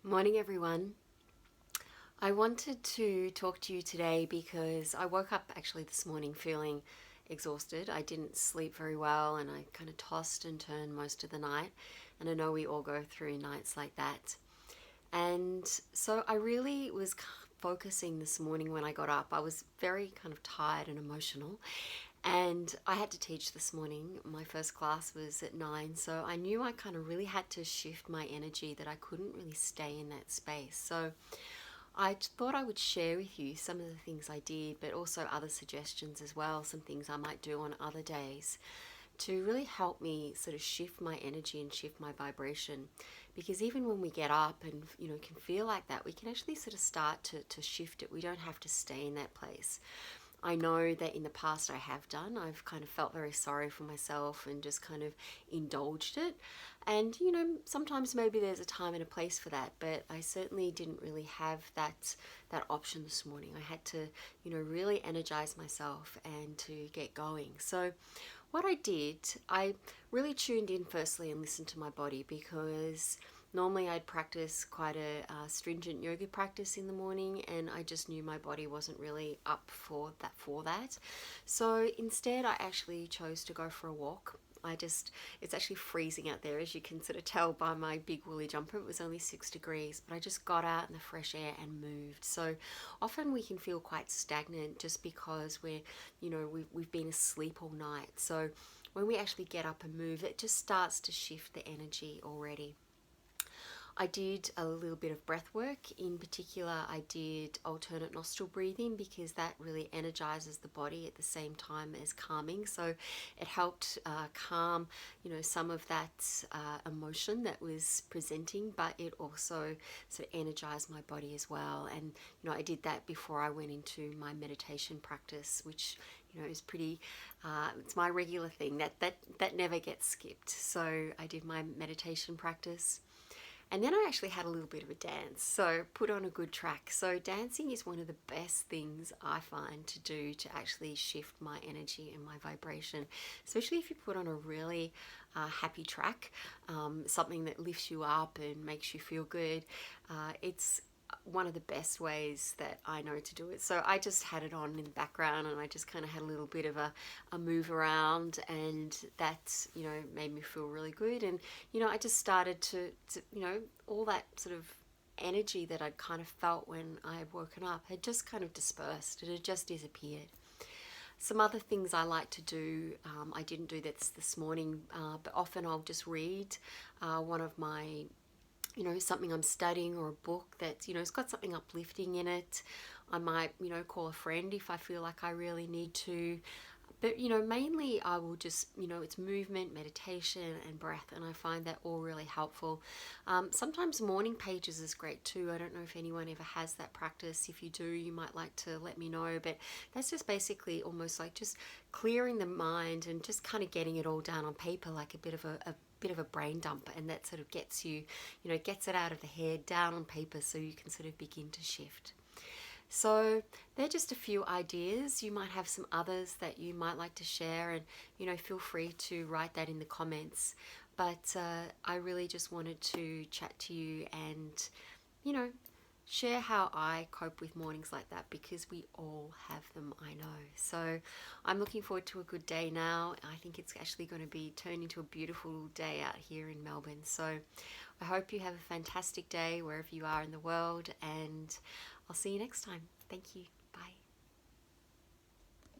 Morning, everyone. I wanted to talk to you today because I woke up actually this morning feeling exhausted. I didn't sleep very well and I kind of tossed and turned most of the night. And I know we all go through nights like that. And so I really was focusing this morning when I got up. I was very kind of tired and emotional. And I had to teach this morning. My first class was at 9, so I knew I kind of really had to shift my energy, that I couldn't really stay in that space. So I thought I would share with you some of the things I did, but also other suggestions as well, some things I might do on other days to really help me sort of shift my energy and shift my vibration. Because even when we get up and can feel like that, we can actually sort of start to shift it. We don't have to stay in that place. I know that in the past I have done. I've kind of felt very sorry for myself and just kind of indulged it. And sometimes maybe there's a time and a place for that, but I certainly didn't really have that option this morning. I had to, really energize myself and to get going. So what I did, I really tuned in firstly and listened to my body, because normally I'd practice quite a stringent yoga practice in the morning, and I just knew my body wasn't really up for that. So instead I actually chose to go for a walk. It's actually freezing out there, as you can sort of tell by my big woolly jumper. It was only 6 degrees, but I just got out in the fresh air and moved. So often we can feel quite stagnant just because we've been asleep all night. So when we actually get up and move, it just starts to shift the energy already. I did a little bit of breath work. In particular, I did alternate nostril breathing, because that really energizes the body at the same time as calming. So it helped calm, some of that emotion that was presenting, but it also sort of energized my body as well. And, I did that before I went into my meditation practice, which is pretty, it's my regular thing. That never gets skipped. So I did my meditation practice. And then I actually had a little bit of a dance, so put on a good track. So dancing is one of the best things I find to do to actually shift my energy and my vibration, especially if you put on a really happy track, something that lifts you up and makes you feel good. It's one of the best ways that I know to do it. So I just had it on in the background, and I just kind of had a little bit of a move around, and that made me feel really good. And I just started to all that sort of energy that I'd kind of felt when I had woken up had just kind of dispersed. It had just disappeared. Some other things I like to do, I didn't do this morning, but often I'll just read one of my something I'm studying, or a book that, it's got something uplifting in it. I might, call a friend if I feel like I really need to. But, mainly I will just, it's movement, meditation and breath, and I find that all really helpful. Sometimes morning pages is great too. I don't know if anyone ever has that practice. If you do, you might like to let me know. But that's just basically almost like just clearing the mind and just kind of getting it all down on paper, like a bit of a brain dump, and that sort of gets you, gets it out of the head, down on paper, so you can sort of begin to shift. So they're just a few ideas. You might have some others that you might like to share, and feel free to write that in the comments. But I really just wanted to chat to you and share how I cope with mornings like that, because we all have them, I know. So I'm looking forward to a good day now. I think it's actually going to be turned into a beautiful day out here in Melbourne. So I hope you have a fantastic day wherever you are in the world, and I'll see you next time. Thank you. Bye.